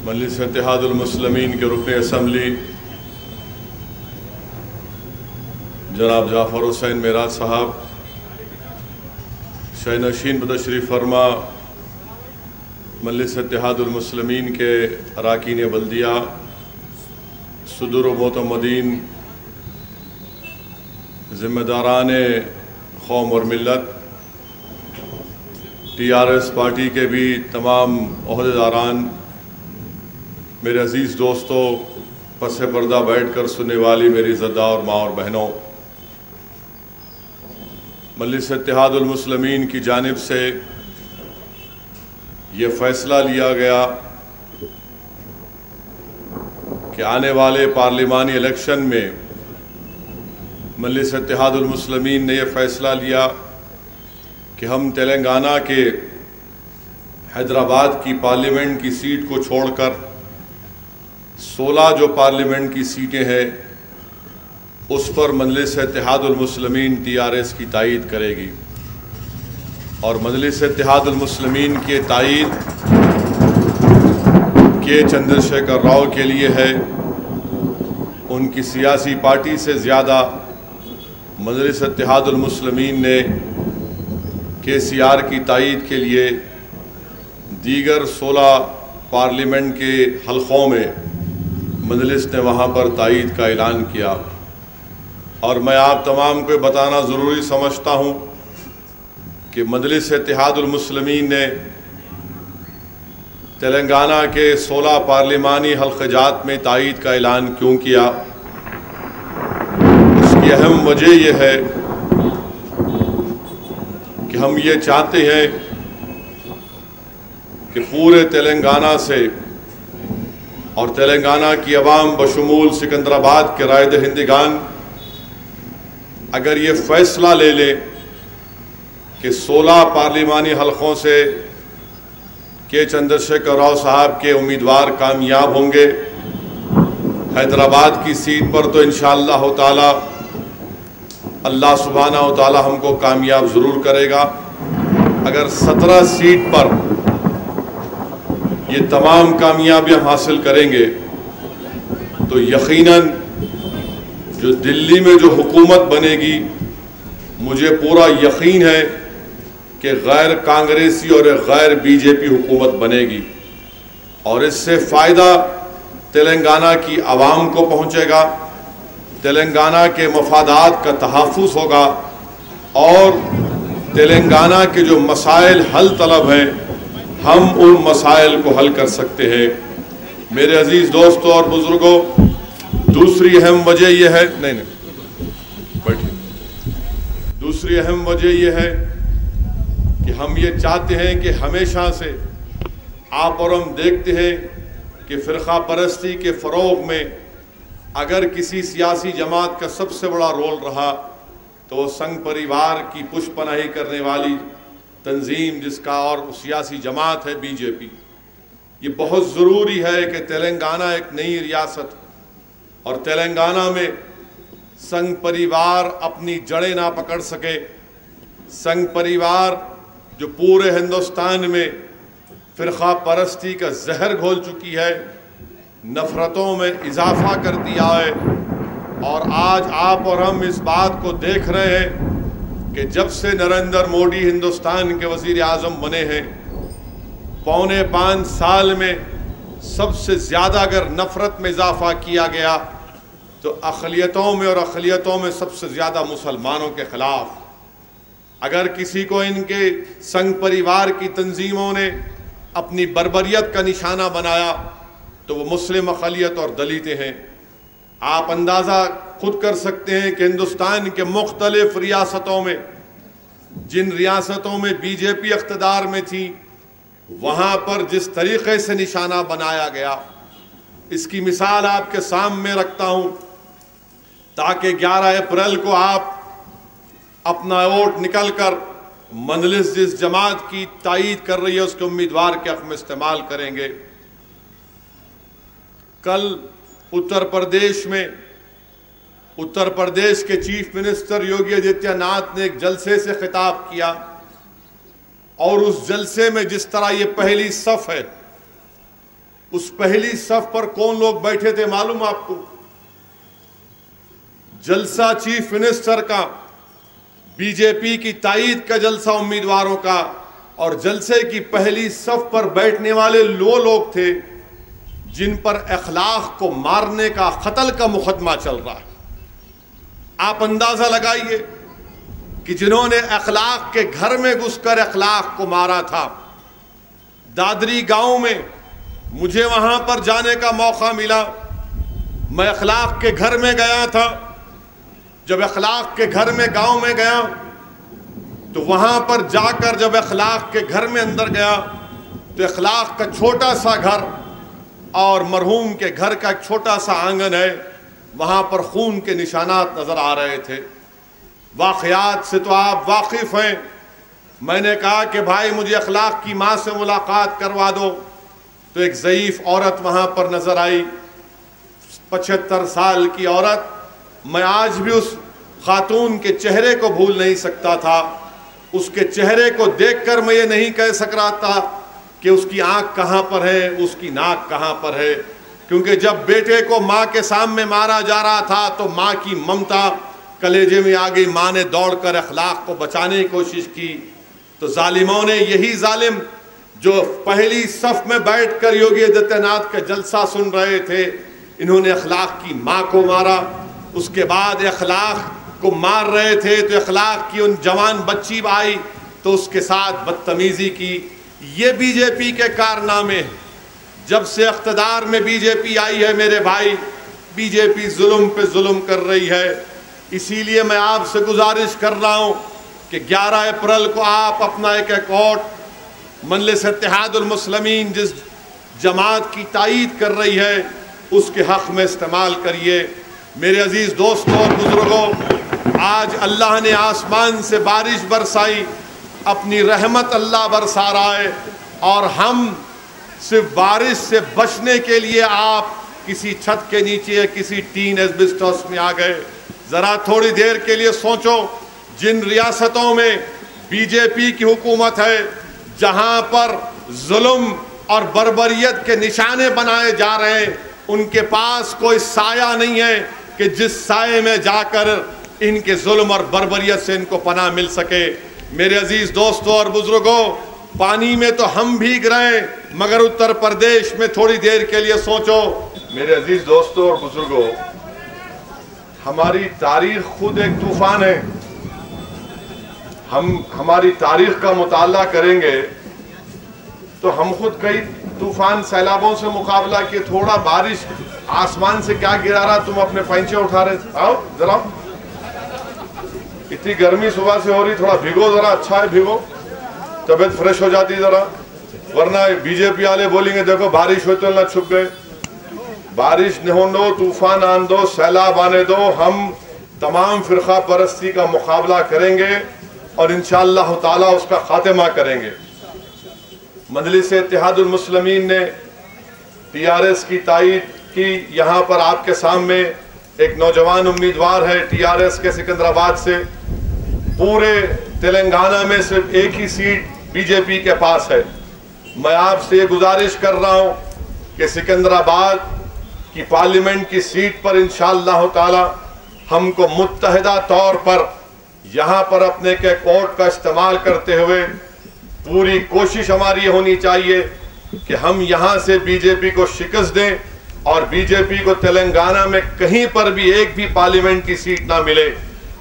مجلس اتحاد المسلمین کے رکن اسمبلی جناب جعفر حسین معراج صاحب، شاہنشین بتشریف فرما مجلس اتحاد المسلمین کے اراکین بلدیہ، صدور و معتمدین، ذمہ داران قوم اور ملت، TRS پارٹی کے بھی تمام عہدیداران، میرے عزیز دوستوں، پس پردہ بیٹھ کر سننے والی میری عزتدار اور ماں اور بہنوں، مجلس اتحاد المسلمین کی جانب سے یہ فیصلہ لیا گیا کہ آنے والے پارلیمانی الیکشن میں مجلس اتحاد المسلمین نے یہ فیصلہ لیا کہ ہم تلنگانہ کے حیدرآباد کی پارلیمنٹ کی سیٹ کو چھوڑ کر 16 جو پارلیمنٹ کی سیٹیں ہیں اس پر مجلس اتحاد المسلمین TRS کی تائید کرے گی، اور مجلس اتحاد المسلمین کی تائید کے چندرشیکھر راؤ کے لیے ہے۔ ان کی سیاسی پارٹی سے زیادہ مجلس اتحاد المسلمین نے KCR کی تائید کے لیے دیگر 16 پارلیمنٹ کے حلقوں میں مجلس نے وہاں پر تائید کا اعلان کیا، اور میں آپ تمام کو بتانا ضروری سمجھتا ہوں کہ مجلس اتحاد المسلمین نے تلنگانہ کے 16 پارلیمانی حلقہ جات میں تائید کا اعلان کیوں کیا۔ اس کی اہم وجہ یہ ہے کہ ہم یہ چاہتے ہیں کہ پورے تلنگانہ سے اور تلنگانہ کی عوام بشمول سکندرآباد کے رائے دہندگان اگر یہ فیصلہ لے لیں کہ 16 پارلیمانی حلقوں سے چندرشیکھر راؤ صاحب کے امیدوار کامیاب ہوں گے، حیدرآباد کی سیٹ پر تو انشاءاللہ تعالی اللہ سبحانہ و تعالی ہم کو کامیاب ضرور کرے گا۔ اگر 17 سیٹ پر یہ تمام کامیابی ہم حاصل کریں گے تو یقیناً جو دلی میں جو حکومت بنے گی، مجھے پورا یقین ہے کہ غیر کانگریسی اور غیر BJP حکومت بنے گی، اور اس سے فائدہ تلنگانہ کی عوام کو پہنچے گا، تلنگانہ کے مفادات کا تحفظ ہوگا، اور تلنگانہ کے جو مسائل حل طلب ہیں ہم ان مسائل کو حل کر سکتے ہیں۔ میرے عزیز دوستوں اور بزرگوں، دوسری اہم وجہ یہ ہے دوسری اہم وجہ یہ ہے کہ ہم یہ چاہتے ہیں کہ ہمیشہ سے آپ اور ہم دیکھتے ہیں کہ فرقہ پرستی کے فروغ میں اگر کسی سیاسی جماعت کا سب سے بڑا رول رہا تو وہ سنگھ پریوار کی پشت پناہی کرنے والی تنظیم جس کا اور سیاسی جماعت ہے BJP۔ یہ بہت ضروری ہے کہ تلنگانہ ایک نئی ریاست اور تلنگانہ میں سنگھ پریوار اپنی جڑیں نہ پکڑ سکے۔ سنگھ پریوار جو پورے ہندوستان میں فرقہ پرستی کا زہر گھول چکی ہے، نفرتوں میں اضافہ کر دیا ہے، اور آج آپ اور ہم اس بات کو دیکھ رہے ہیں کہ جب سے نریندر موڈی ہندوستان کے وزیر اعظم بنے ہیں، 4.25 سال میں سب سے زیادہ اگر نفرت میں اضافہ کیا گیا تو اقلیتوں میں، اور اقلیتوں میں سب سے زیادہ مسلمانوں کے خلاف۔ اگر کسی کو ان کے سنگھ پریوار کی تنظیموں نے اپنی بربریت کا نشانہ بنایا تو وہ مسلم اقلیت اور دلیتیں ہیں۔ آپ اندازہ خود کر سکتے ہیں کہ ہندوستان کے مختلف ریاستوں میں، جن ریاستوں میں BJP اقتدار میں تھی، وہاں پر جس طریقے سے نشانہ بنایا گیا، اس کی مثال آپ کے سامنے رکھتا ہوں تاکہ 11 اپریل کو آپ اپنا ووٹ نکل کر مجلس جس جماعت کی تائید کر رہی ہے اس کے امیدوار کے حق میں استعمال کریں گے۔ کل اتر پردیش میں اتر پردیش کے چیف منسٹر یوگی آدتیہ ناتھ نے ایک جلسے سے خطاب کیا، اور اس جلسے میں جس طرح یہ پہلی صف ہے اس پہلی صف پر کون لوگ بیٹھے تھے معلوم آپ کو؟ جلسہ چیف منسٹر کا، بی جے پی کی تائید کا جلسہ امیدواروں کا، اور جلسے کی پہلی صف پر بیٹھنے والے وہ لوگ تھے جن پر اخلاق کو مارنے کا، قتل کا مقدمہ چل رہا ہے۔ آپ اندازہ لگائیے کہ جنہوں نے اخلاق کے گھر میں گھس کر اخلاق کو مارا تھا۔ دادری گاؤں میں مجھے وہاں پر جانے کا موقع ملا، میں اخلاق کے گھر میں گیا تھا۔ جب اخلاق کے گھر میں گاؤں میں گیا تو وہاں پر جا کر جب اخلاق کے گھر میں اندر گیا تو اخلاق کا چھوٹا سا گھر اور مرحوم کے گھر کا ایک چھوٹا سا آنگن ہے، وہاں پر خون کے نشانات نظر آ رہے تھے۔ واقعات سے تو آپ واقف ہیں۔ میں نے کہا کہ بھائی مجھے اخلاق کی ماں سے ملاقات کروا دو، تو ایک ضعیف عورت وہاں پر نظر آئی، 75 سال کی عورت۔ میں آج بھی اس خاتون کے چہرے کو بھول نہیں سکتا تھا۔ اس کے چہرے کو دیکھ کر میں یہ نہیں کہہ سک رہا تھا کہ اس کی آنکھ کہاں پر ہے، اس کی ناک کہاں پر ہے، کیونکہ جب بیٹے کو ماں کے سامنے مارا جا رہا تھا تو ماں کی ممتا کلیجے میں آ گئی۔ ماں نے دوڑ کر اخلاق کو بچانے کی کوشش کی، تو ظالموں نے، یہی ظالم جو پہلی صف میں بیٹھ کر یوگی آدتیہ ناتھ کا جلسہ سن رہے تھے، انہوں نے اخلاق کی ماں کو مارا۔ اس کے بعد اخلاق کو مار رہے تھے تو اخلاق کی ان جوان بچی آئی تو اس کے ساتھ بدتمیزی کی۔ یہ بی جے پی کے کارنامے، جب سے اقتدار میں بی جے پی آئی ہے میرے بھائی، بی جے پی ظلم پہ ظلم کر رہی ہے۔ اسی لیے میں آپ سے گزارش کر رہا ہوں کہ 11 اپریل کو آپ اپنا ایک ووٹ مجلس اتحاد المسلمین جس جماعت کی تائید کر رہی ہے اس کے حق میں استعمال کریے۔ میرے عزیز دوستوں اور بزرگوں، آج اللہ نے آسمان سے بارش برسائی، اپنی رحمت اللہ برسا رہا ہے، اور ہم صرف بارش سے بچنے کے لیے آپ کسی چھت کے نیچے یا کسی ٹین ایسبسٹس میں آ گئے۔ ذرا تھوڑی دیر کے لیے سوچو، جن ریاستوں میں بی جے پی کی حکومت ہے، جہاں پر ظلم اور بربریت کے نشانے بنائے جا رہے ہیں، ان کے پاس کوئی سایہ نہیں ہے کہ جس سائے میں جا کر ان کے ظلم اور بربریت سے ان کو پناہ مل سکے۔ میرے عزیز دوستوں اور بزرگوں، پانی میں تو ہم بھیگ رہے ہیں، مگر اتر پردیش میں تھوڑی دیر کے لیے سوچو۔ میرے عزیز دوستوں اور بزرگوں، ہماری تاریخ خود ایک طوفان ہے۔ ہم ہماری تاریخ کا مطالعہ کریں گے تو ہم خود کئی طوفان سیلابوں سے مقابلہ کیے۔ تھوڑا بارش آسمان سے کیا گرا رہا، تم اپنے پینچے اٹھا رہے تھے، آؤ ذرا، اتنی گرمی صبح سے ہو رہی، تھوڑا بھیگو ذرا، اچھا ہے بھیگو، طبیعت فریش ہو جاتی ذرا، ورنہ بی جے پی والے بولیں گے دیکھو بارش ہوئی تو اللہ چھپ گئے۔ بارش نہ ہو دو، طوفان آن دو، سیلاب آنے دو، ہم تمام فرقہ پرستی کا مقابلہ کریں گے اور انشاءاللہ تعالیٰ اس کا خاتمہ کریں گے۔ مجلس اتحاد المسلمین نے ٹی آر ایس کی تائید کی۔ یہاں پر آپ کے سامنے ایک نوجوان امیدوار ہے ٹی آر ایس کے سکندرآباد سے۔ پورے تلنگانہ میں صرف ایک ہی سیٹ بی جے پی کے پاس ہے۔ میں آپ سے یہ گزارش کر رہا ہوں کہ سکندرآباد کی پارلیمنٹ کی سیٹ پر انشاءاللہ تعالی ہم کو متحدہ طور پر یہاں پر اپنے کے ووٹ کا استعمال کرتے ہوئے پوری کوشش ہماری یہ ہونی چاہیے کہ ہم یہاں سے بی جے پی کو شکست دیں اور بی جے پی کو تلنگانہ میں کہیں پر بھی ایک بھی پارلیمنٹ کی سیٹ نہ ملے۔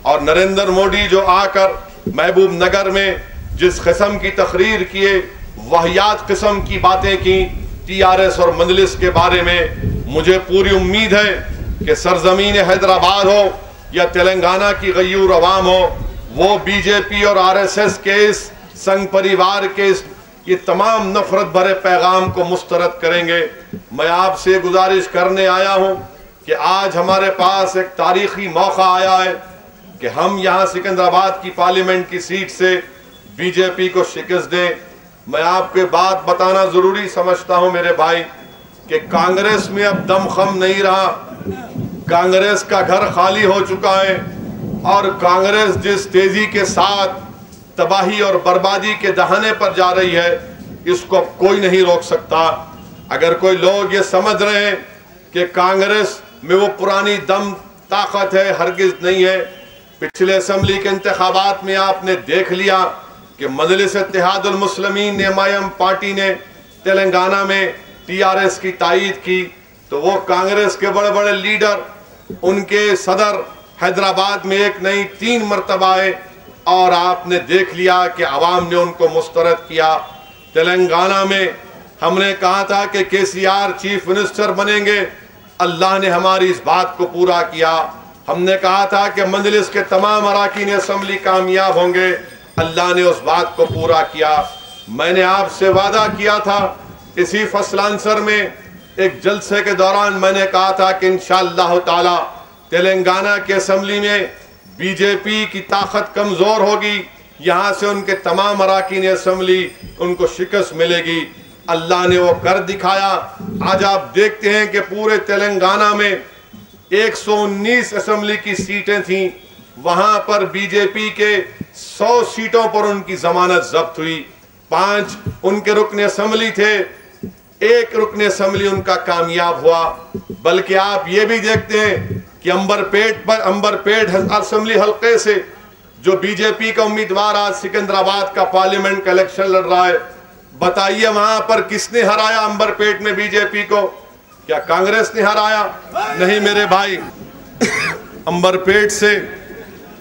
اور نریندر مودی جو آ کر محبوب نگر میں جس قسم کی تقریر کیے، واہیات قسم کی باتیں کی ٹی آر ایس اور مجلس کے بارے میں، مجھے پوری امید ہے کہ سرزمین حیدرآباد ہو یا تلنگانہ کی غیور عوام ہو، وہ بی جے پی اور آر ایس ایس کے اس سنگ پریوار کے اس یہ تمام نفرت بھرے پیغام کو مسترد کریں گے۔ میں آپ سے گزارش کرنے آیا ہوں کہ آج ہمارے پاس ایک تاریخی موقع آیا ہے کہ ہم یہاں سکندرآباد کی پارلیمنٹ کی سیٹ سے بی جے پی کو شکست دیں۔ میں آپ کو بات بتانا ضروری سمجھتا ہوں میرے بھائی کہ کانگریس میں اب دم خم نہیں رہا، کانگریس کا گھر خالی ہو چکا ہے، اور کانگریس جس تیزی کے ساتھ تباہی اور بربادی کے دہانے پر جا رہی ہے، اس کو اب کوئی نہیں روک سکتا۔ اگر کوئی لوگ یہ سمجھ رہے ہیں کہ کانگریس میں وہ پرانی دم طاقت ہے، ہرگز نہیں ہے۔ پچھلے اسمبلی کے انتخابات میں آپ نے دیکھ لیا کہ مجلس اتحاد المسلمین MIM پارٹی نے تلنگانہ میں TRS کی تائید کی، تو وہ کانگریس کے بڑے بڑے لیڈر، ان کے صدر حیدرآباد میں ایک نہیں 3 مرتبہ آئے، اور آپ نے دیکھ لیا کہ عوام نے ان کو مسترد کیا۔ تلنگانہ میں ہم نے کہا تھا کہ KCR چیف منسٹر بنیں گے، اللہ نے ہماری اس بات کو پورا کیا۔ ہم نے کہا تھا کہ مجلس کے تمام اراکین اسمبلی کامیاب ہوں گے، اللہ نے اس بات کو پورا کیا۔ میں نے آپ سے وعدہ کیا تھا، اسی فصل عنصر میں ایک جلسے کے دوران میں نے کہا تھا کہ انشاءاللہ تعالی تلنگانہ کے اسمبلی میں BJP کی طاقت کمزور ہوگی، یہاں سے ان کے تمام اراکین اسمبلی ان کو شکست ملے گی۔ اللہ نے وہ کر دکھایا۔ آج آپ دیکھتے ہیں کہ پورے تلنگانہ میں 119 اسمبلی کی سیٹیں تھیں، وہاں پر BJP کے 100 سیٹوں پر ان کی ضمانت ضبط ہوئی، 5 ان کے رکن اسمبلی تھے، 1 رکن اسمبلی ان کا کامیاب ہوا۔ بلکہ آپ یہ بھی دیکھتے ہیں کہ امبرپیٹ اسمبلی حلقے سے جو BJP کا امیدوار آج سکندرآباد کا پارلیمنٹ کا الیکشن لڑ رہا ہے، بتائیے وہاں پر کس نے ہرایا امبرپیٹ میں BJP کو؟ کیا کانگریس نے ہرایا؟ نہیں میرے بھائی، امبرپیٹ سے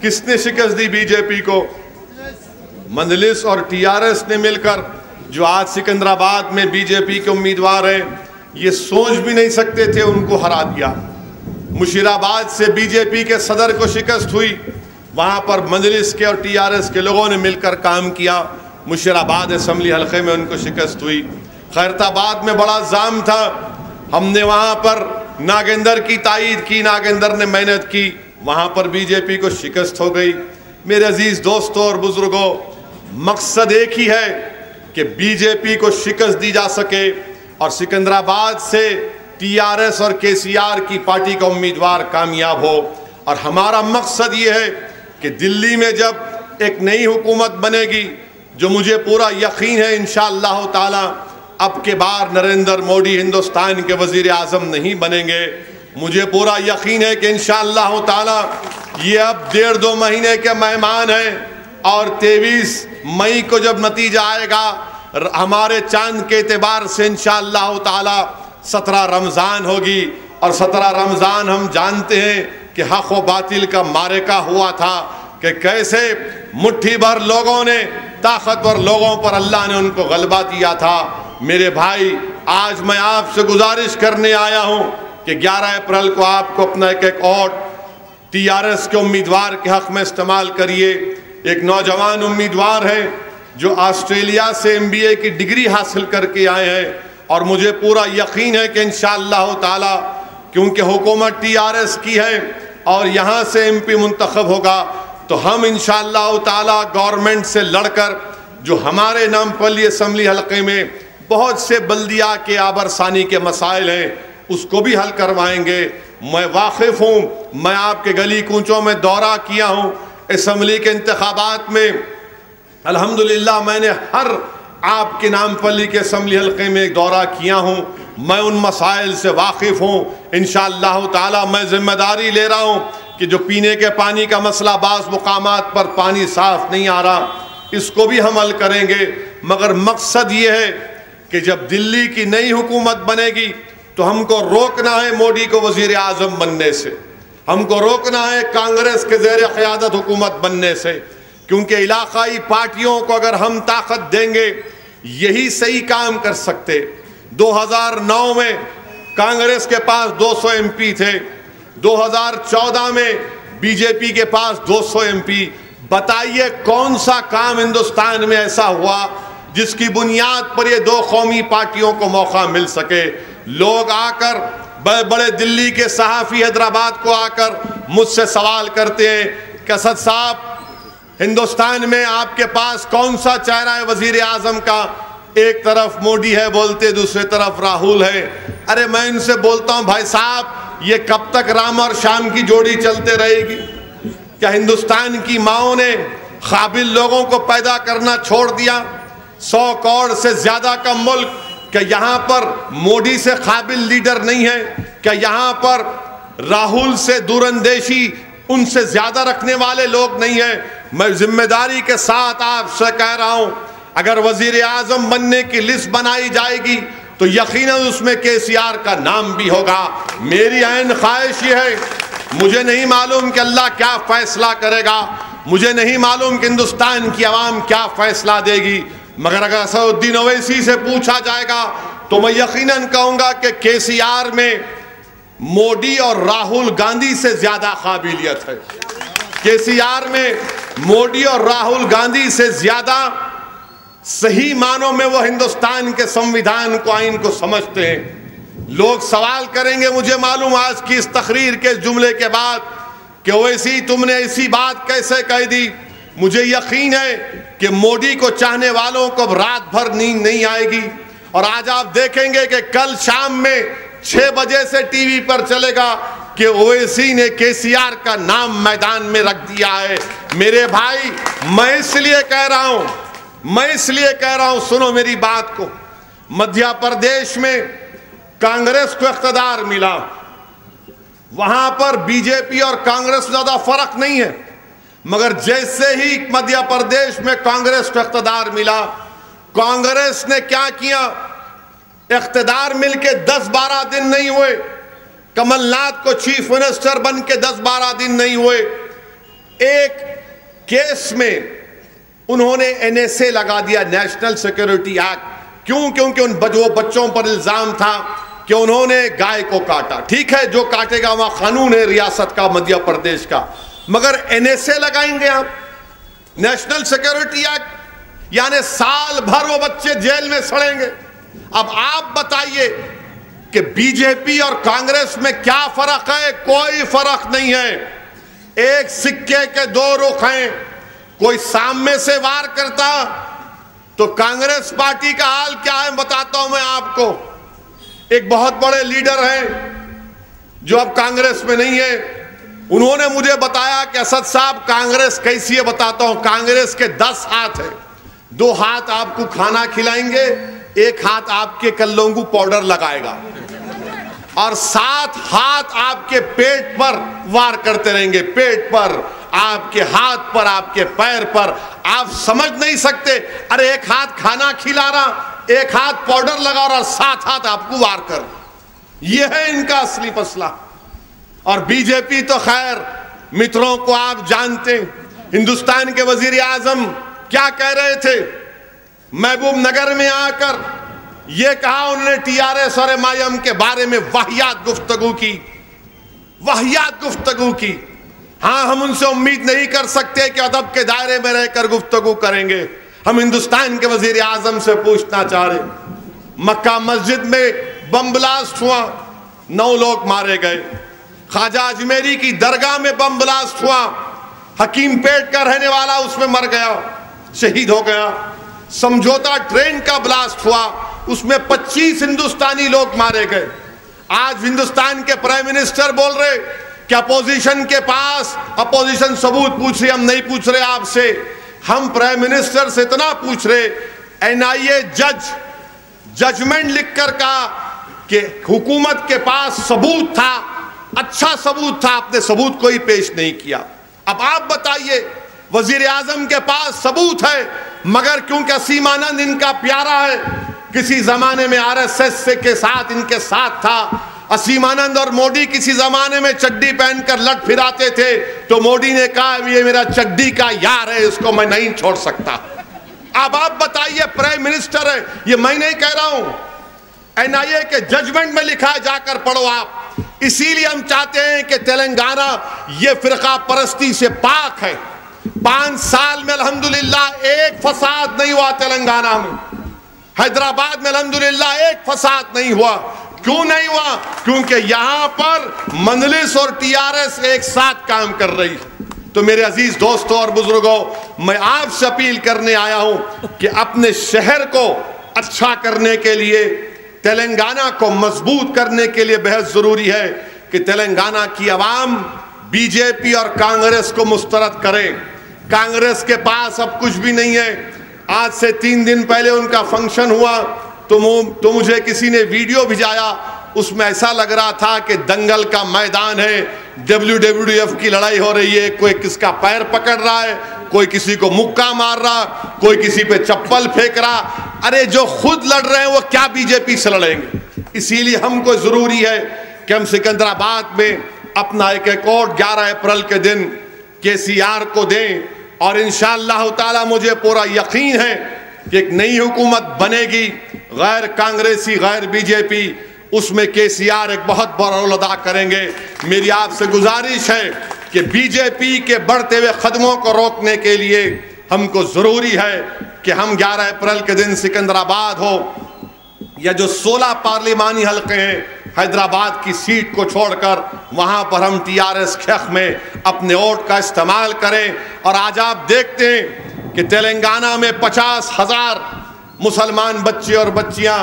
کس نے شکست دی BJP کو؟ مجلس اور TRS نے مل کر، جو آج سکندرآباد میں BJP کے امیدوار ہیں، یہ سوچ بھی نہیں سکتے تھے، ان کو ہرا دیا۔ مشیرآباد سے BJP کے صدر کو شکست ہوئی، وہاں پر مجلس کے اور TRS کے لوگوں نے مل کر کام کیا، مشیرآباد اسمبلی حلقے میں ان کو شکست ہوئی۔ خیرتآباد میں بڑا زام تھا، ہم نے وہاں پر ناگندر کی تائید کی، ناگندر نے محنت کی، وہاں پر BJP کو شکست ہو گئی۔ میرے عزیز دوستوں اور بزرگوں، مقصد ایک ہی ہے کہ BJP کو شکست دی جا سکے اور سکندرآباد سے TRS اور KCR کی پارٹی کا امیدوار کامیاب ہو۔ اور ہمارا مقصد یہ ہے کہ دلی میں جب ایک نئی حکومت بنے گی، جو مجھے پورا یقین ہے انشاءاللہ تعالی اب کے بار نریندر موڈی ہندوستان کے وزیر اعظم نہیں بنیں گے، مجھے پورا یقین ہے کہ انشاءاللہ تعالی یہ اب 1.5-2 مہینے کے مہمان ہیں، اور 23 مئی کو جب نتیجہ آئے گا ہمارے چاند کے اعتبار سے انشاءاللہ تعالی 17 رمضان ہوگی، اور 17 رمضان ہم جانتے ہیں کہ حق و باطل کا معرکہ ہوا تھا، کہ کیسے مٹھی بھر لوگوں نے، طاقتور لوگوں پر اللہ نے ان کو غلبہ دیا تھا۔ میرے بھائی، آج میں آپ سے گزارش کرنے آیا ہوں کہ 11 اپریل کو آپ کو اپنا ایک ووٹ TRS کے امیدوار کے حق میں استعمال کریے۔ ایک نوجوان امیدوار ہے جو آسٹریلیا سے MBA کی ڈگری حاصل کر کے آئے ہیں، اور مجھے پورا یقین ہے کہ انشاءاللہ تعالی کیونکہ حکومت TRS کی ہے اور یہاں سے MP منتخب ہوگا، تو ہم انشاءاللہ تعالی گورنمنٹ سے لڑ کر جو ہمارے نامپلی اسمبلی حلقے میں بہت سے بلدیہ کے آبرسانی کے مسائل ہیں اس کو بھی حل کروائیں گے۔ میں واقف ہوں، میں آپ کے گلی کوچوں میں دورہ کیا ہوں، اسمبلی کے انتخابات میں الحمدللہ میں نے ہر آپ کے نامپلی کے اسمبلی حلقے میں ایک دورہ کیا ہوں، میں ان مسائل سے واقف ہوں۔ انشاءاللہ تعالی میں ذمہ داری لے رہا ہوں کہ جو پینے کے پانی کا مسئلہ، بعض مقامات پر پانی صاف نہیں آ رہا، اس کو بھی ہم حل کریں گے۔ مگر مقصد یہ ہے کہ جب دلی کی نئی حکومت بنے گی تو ہم کو روکنا ہے موڈی کو وزیر اعظم بننے سے، ہم کو روکنا ہے کانگریس کے زیر قیادت حکومت بننے سے، کیونکہ علاقائی پارٹیوں کو اگر ہم طاقت دیں گے یہی صحیح کام کر سکتے۔ 2009 میں کانگریس کے پاس 200 MP تھے، 2014 میں BJP کے پاس 200 MP۔ بتائیے کون سا کام ہندوستان میں ایسا ہوا جس کی بنیاد پر یہ 2 قومی پارٹیوں کو موقع مل سکے؟ لوگ آ کر، بڑے بڑے دلی کے صحافی حیدرآباد کو آ کر مجھ سے سوال کرتے ہیں کہ اسد صاحب، ہندوستان میں آپ کے پاس کون سا چہرہ ہے وزیر اعظم کا؟ ایک طرف موڈی ہے بولتے، دوسری طرف راہل ہے۔ ارے میں ان سے بولتا ہوں بھائی صاحب، یہ کب تک رام اور شام کی جوڑی چلتے رہے گی؟ کیا ہندوستان کی ماؤں نے قابل لوگوں کو پیدا کرنا چھوڑ دیا؟ 100 کروڑ سے زیادہ کا ملک کہ یہاں پر موڈی سے قابل لیڈر نہیں ہے؟ کہ یہاں پر راہل سے دور اندیشی ان سے زیادہ رکھنے والے لوگ نہیں ہیں؟ میں ذمہ داری کے ساتھ آپ سے کہہ رہا ہوں، اگر وزیر اعظم بننے کی لسٹ بنائی جائے گی تو یقیناً اس میں KCR کا نام بھی ہوگا۔ میری عین خواہش یہ ہے، مجھے نہیں معلوم کہ اللہ کیا فیصلہ کرے گا، مجھے نہیں معلوم کہ ہندوستان کی عوام کیا فیصلہ دے گی، مگر اگر اسد الدین اویسی سے پوچھا جائے گا تو میں یقیناً کہوں گا کہ KCR میں موڈی اور راہل گاندھی سے زیادہ قابلیت ہے۔ KCR میں موڈی اور راہل گاندھی سے زیادہ صحیح معنوں میں وہ ہندوستان کے سمویدھان کو، آئین کو سمجھتے ہیں۔ لوگ سوال کریں گے، مجھے معلوم آج کی اس تقریر کے جملے کے بعد، کہ اویسی تم نے ایسی بات کیسے کہہ دی؟ مجھے یقین ہے کہ موڈی کو چاہنے والوں کو رات بھر نیند نہیں آئے گی، اور آج آپ دیکھیں گے کہ کل شام میں 6 بجے سے ٹی وی پر چلے گا کہ اویسی نے KCR کا نام میدان میں رکھ دیا ہے۔ میرے بھائی، میں اس لیے کہہ رہا ہوں، سنو میری بات کو، مدھیہ پردیش میں کانگریس کو اقتدار ملا، وہاں پر BJP اور کانگریس زیادہ فرق نہیں ہے، مگر جیسے ہی مدھیہ پردیش میں کانگریس کو اقتدار ملا، کانگریس نے کیا کیا؟ اقتدار مل کے 10-12 دن نہیں ہوئے، کمل ناتھ کو چیف منسٹر بن کے 10-12 دن نہیں ہوئے، ایک کیس میں انہوں نے NSA لگا دیا، نیشنل سیکیورٹی ایکٹ۔ کیوں؟ کیونکہ ان بچوں پر الزام تھا کہ انہوں نے گائے کو کاٹا۔ ٹھیک ہے، جو کاٹے گا وہاں قانون ہے ریاست کا، مدھیہ پردیش کا، مگر NSA لگائیں گے آپ، نیشنل سیکیورٹی ایکٹ، یعنی سال بھر وہ بچے جیل میں سڑیں گے۔ اب آپ بتائیے کہ BJP اور کانگریس میں کیا فرق ہے؟ کوئی فرق نہیں ہے، ایک سکے کے 2 رخ ہیں۔ کوئی سامنے سے وار کرتا تو کانگریس پارٹی کا حال کیا ہے بتاتا ہوں میں آپ کو۔ ایک بہت بڑے لیڈر ہیں جو اب کانگریس میں نہیں ہے، انہوں نے مجھے بتایا کہ اسد صاحب کانگریس کیسی ہے، بتاتا ہوں۔ کانگریس کے 10 ہاتھ ہیں، 2 ہاتھ آپ کو کھانا کھلائیں گے، 1 ہاتھ آپ کے کلونگو پاؤڈر لگائے گا، اور 7 ہاتھ آپ کے پیٹ پر وار کرتے رہیں گے، پیٹ پر، آپ کے ہاتھ پر، آپ کے پیر پر۔ آپ سمجھ نہیں سکتے، ارے 1 ہاتھ کھانا کھلا رہا، 1 ہاتھ پاؤڈر لگا رہا، 7 ہاتھ آپ کو وار کر۔ یہ ہے ان کا اصلی مسئلہ۔ اور BJP تو خیر متروں کو آپ جانتے ہیں، ہندوستان کے وزیر اعظم کیا کہہ رہے تھے؟ محبوب نگر میں آ کر یہ کہا انہوں نے TRS اور MIM کے بارے میں واہیات گفتگو کی۔ ہاں، ہم ان سے امید نہیں کر سکتے کہ ادب کے دائرے میں رہ کر گفتگو کریں گے۔ ہم ہندوستان کے وزیر اعظم سے پوچھنا چاہ رہے، مکہ مسجد میں بم بلاسٹ ہوا، 9 لوگ مارے گئے۔ خواجہ اجمیری کی درگاہ میں بم بلاسٹ ہوا، حکیم پیٹ کا رہنے والا اس میں مر گیا، شہید ہو گیا۔ سمجھوتا ٹرین کا بلاسٹ ہوا، اس میں 25 ہندوستانی لوگ مارے گئے۔ آج ہندوستان کے پرائم منسٹر بول رہے کہ اپوزیشن کے پاس، اپوزیشن ثبوت پوچھ رہی، ہم نہیں پوچھ رہے آپ سے، ہم پرائم منسٹر سے اتنا پوچھ رہے، NIA ججمنٹ لکھ کر کہا کہ حکومت کے پاس ثبوت تھا، اچھا ثبوت تھا، آپ نے ثبوت کوئی پیش نہیں کیا۔ اب آپ بتائیے، وزیر اعظم کے پاس ثبوت ہے، مگر کیونکہ اسیم آنند ان کا پیارا ہے، کسی زمانے میں RSS کے ساتھ ان کے ساتھ تھا، اسیم آنند اور موڈی کسی زمانے میں چڈی پہن کر لٹ پھراتے تھے، تو موڈی نے کہا یہ میرا چڈی کا یار ہے، اس کو میں نہیں چھوڑ سکتا۔ اب آپ بتائیے، پرائم منسٹر ہے، یہ میں نہیں کہہ رہا ہوں، NIA کے ججمنٹ میں لکھا ہے، جا کر پڑھو آپ۔ اسی لیے ہم چاہتے ہیں کہ تلنگانہ یہ فرقہ پرستی سے پاک ہے۔ 5 سال میں الحمدللہ ایک فساد نہیں ہوا تلنگانہ میں، حیدرآباد میں الحمدللہ ایک فساد نہیں ہوا۔ کیوں نہیں ہوا؟ کیونکہ یہاں پر مجلس اور TRS ایک ساتھ کام کر رہی۔ تو میرے عزیز دوستوں اور بزرگوں، میں آپ سے اپیل کرنے آیا ہوں کہ اپنے شہر کو اچھا کرنے کے لیے، تلنگانہ کو مضبوط کرنے کے لیے بہت ضروری ہے کہ تلنگانہ کی عوام BJP اور کانگریس کو مسترد کرے۔ کانگریس کے پاس اب کچھ بھی نہیں ہے۔ آج سے 3 دن پہلے ان کا فنکشن ہوا، تو مجھے کسی نے ویڈیو بھیجایا، اس میں ایسا لگ رہا تھا کہ دنگل کا میدان ہے، WWF کی لڑائی ہو رہی ہے، کوئی کس کا پیر پکڑ رہا ہے، کوئی کسی کو مکہ مار رہا، کوئی کسی پہ چپل پھینک رہا۔ ارے جو خود لڑ رہے ہیں وہ کیا بی جے پی سے لڑیں گے؟ اسی لیے ہم کو ضروری ہے کہ ہم سکندرآباد میں اپنا ایک ووٹ 11 اپریل کے دن KCR کو دیں، اور انشاءاللہ تعالی مجھے پورا یقین ہے کہ ایک نئی حکومت بنے گی، غیر کانگریسی، غیر بی جے پی، اس میں KCR ایک بہت بڑا رول ادا کریں گے۔ میری آپ سے گزارش ہے کہ بی جے پی کے بڑھتے ہوئے قدموں کو روکنے کے لیے ہم کو ضروری ہے کہ ہم 11 اپریل کے دن سکندرآباد ہو یا جو 16 پارلیمانی حلقے ہیں حیدرآباد کی سیٹ کو چھوڑ کر، وہاں پر ہم TRS کھیخ میں اپنے ووٹ کا استعمال کریں۔ اور آج آپ دیکھتے ہیں کہ تلنگانہ میں 50,000 مسلمان بچے اور بچیاں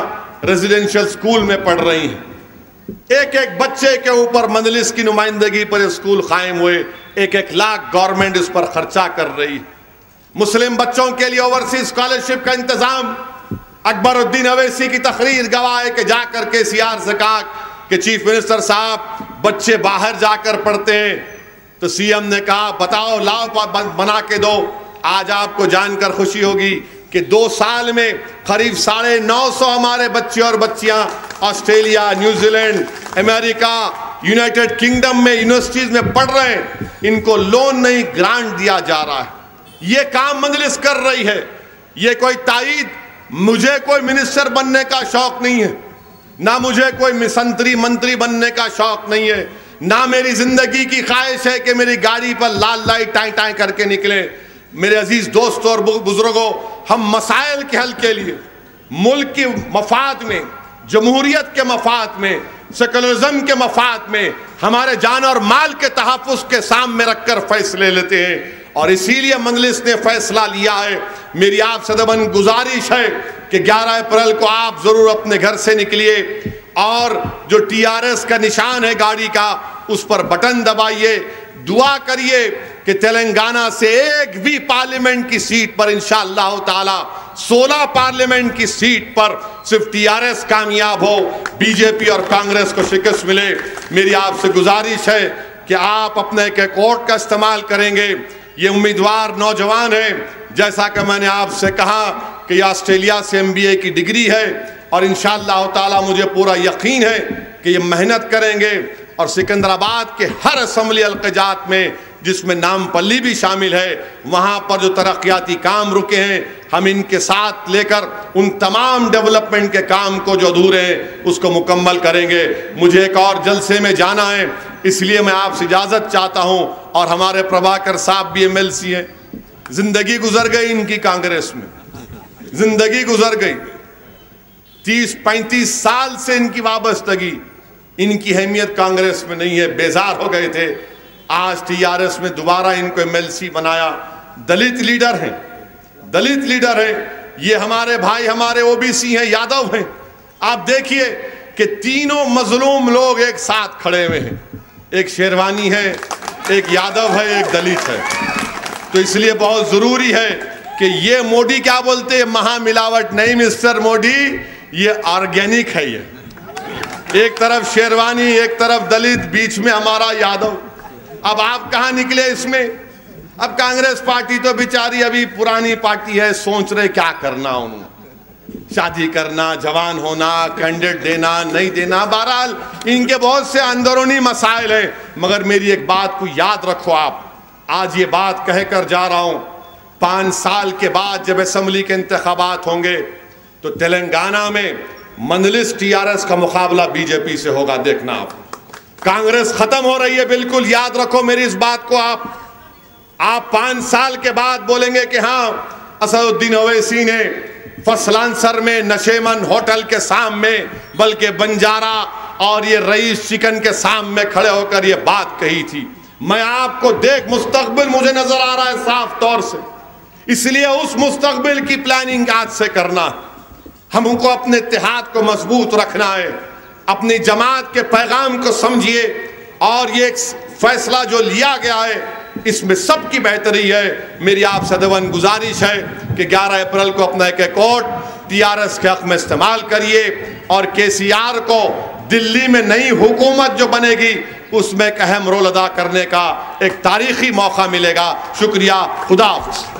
ریزیڈنشل سکول میں پڑھ رہی ہیں۔ ایک ایک بچے کے اوپر مجلس کی نمائندگی پر اسکول قائم ہوئے، 1-1 لاکھ گورنمنٹ اس پر خرچہ کر رہی ہے۔ مسلم بچوں کے لیے اوورسیز اسکالرشپ کا انتظام، اکبر الدین اویسی کی تقریر گواہ ہے کہ جا کر KCR سے کہا کہ چیف منسٹر صاحب بچے باہر جا کر پڑھتے ہیں، تو CM نے کہا بتاؤ لاؤ بنا کے دو۔ آج آپ کو جان کر خوشی ہوگی کہ 2 سال میں قریب 950 ہمارے بچے اور بچیاں آسٹریلیا، نیوزی لینڈ، امریکہ، یونائٹڈ کنگڈم میں یونیورسٹیز میں پڑھ رہے ہیں۔ ان کو لون نہیں، گرانٹ دیا جا رہا ہے۔ یہ کام مجلس کر رہی ہے۔ یہ کوئی تائید، مجھے کوئی منسٹر بننے کا شوق نہیں ہے، نہ مجھے کوئی منتری بننے کا شوق نہیں ہے، نہ میری زندگی کی خواہش ہے کہ میری گاڑی پر لال لائٹ ٹائیں ٹائیں کر کے نکلے۔ میرے عزیز دوستوں اور بزرگوں، ہم مسائل کے حل کے لیے ملک کے مفاد میں، جمہوریت کے مفاد میں، سیکولرزم کے مفاد میں، ہمارے جان اور مال کے تحفظ کے سامنے رکھ کر فیصلے لیتے ہیں، اور اسی لیے مجلس نے فیصلہ لیا ہے۔ میری آپ سے دبن گزارش ہے کہ 11 اپریل کو آپ ضرور اپنے گھر سے نکلیے، اور جو TRS کا نشان ہے گاڑی کا، اس پر بٹن دبائیے، دعا کریے کہ تلنگانہ سے ایک بھی پارلیمنٹ کی سیٹ پر انشاءاللہ تعالی 16 پارلیمنٹ کی سیٹ پر صرف TRS کامیاب ہو، بی جے پی اور کانگریس کو شکست ملے۔ میری آپ سے گزارش ہے کہ آپ اپنے ایک ووٹ کا استعمال کریں گے۔ یہ امیدوار نوجوان ہیں، جیسا کہ میں نے آپ سے کہا کہ یہ آسٹریلیا سے MBA کی ڈگری ہے، اور انشاءاللہ تعالی مجھے پورا یقین ہے کہ یہ محنت کریں گے، اور سکندرآباد کے ہر اسمبلی حلقے جات میں، جس میں نامپلی بھی شامل ہے، وہاں پر جو ترقیاتی کام رکے ہیں ہم ان کے ساتھ لے کر ان تمام ڈیولپمنٹ کے کام کو جو ادھورے ہیں اس کو مکمل کریں گے۔ مجھے ایک اور جلسے میں جانا ہے، اس لیے میں آپ سے اجازت چاہتا ہوں، اور ہمارے پربھاکر صاحب بھی MLC ہیں۔ زندگی گزر گئی ان کی کانگریس میں، زندگی گزر گئی، 30-35 سال سے ان کی وابستگی، ان کی اہمیت کانگریس میں نہیں ہے، بیزار ہو گئے تھے۔ آج TRS میں دوبارہ ان کو MLC بنایا۔ دلت لیڈر ہیں، دلت لیڈر ہیں، یہ ہمارے بھائی، ہمارے OBC ہیں، یادو ہیں۔ آپ دیکھیے کہ تینوں مظلوم لوگ ایک ساتھ کھڑے ہوئے ہیں، ایک شیروانی ہے، ایک یادو ہے، ایک دلت ہے۔ تو اس لیے بہت ضروری ہے کہ یہ موڈی کیا بولتے ہیں، مہا ملاوٹ نہیں مسٹر موڈی، یہ آرگینک ہے۔ یہ ایک طرف شیروانی، ایک طرف دلت، بیچ میں ہمارا یادو۔ اب آپ کہاں نکلے اس میں؟ اب کانگریس پارٹی تو بیچاری ابھی پرانی پارٹی ہے، سوچ رہے کیا کرنا انہوں، شادی کرنا، جوان ہونا، کینڈیڈیٹ دینا نہیں دینا، بہرحال ان کے بہت سے اندرونی مسائل ہیں۔ مگر میری ایک بات کو یاد رکھو، آپ آج یہ بات کہہ کر جا رہا ہوں، 5 سال کے بعد جب اسمبلی کے انتخابات ہوں گے تو تلنگانہ میں مجلس TRS کا مقابلہ بی جے پی سے ہوگا، دیکھنا آپ۔ کانگریس ختم ہو رہی ہے، بالکل یاد رکھو میری اس بات کو۔ آپ 5 سال کے بعد بولیں گے کہ ہاں اسد الدین اویسی نے فصلانسر میں نشیمن ہوٹل کے سامنے، بلکہ بنجارہ اور یہ رئیس چکن کے سامنے کھڑے ہو کر یہ بات کہی تھی۔ میں آپ کو مستقبل مجھے نظر آ رہا ہے صاف طور سے، اس لیے اس مستقبل کی پلاننگ آج سے کرنا۔ ہم کو اپنے اتحاد کو مضبوط رکھنا ہے، اپنی جماعت کے پیغام کو سمجھیے، اور یہ ایک فیصلہ جو لیا گیا ہے اس میں سب کی بہتری ہے۔ میری آپ سے دون گزارش ہے کہ 11 اپریل کو اپنا ایک ووٹ TRS کے حق میں استعمال کریے، اور KCR کو دلی میں نئی حکومت جو بنے گی اس میں ایک اہم رول ادا کرنے کا ایک تاریخی موقع ملے گا۔ شکریہ، خدا حافظ۔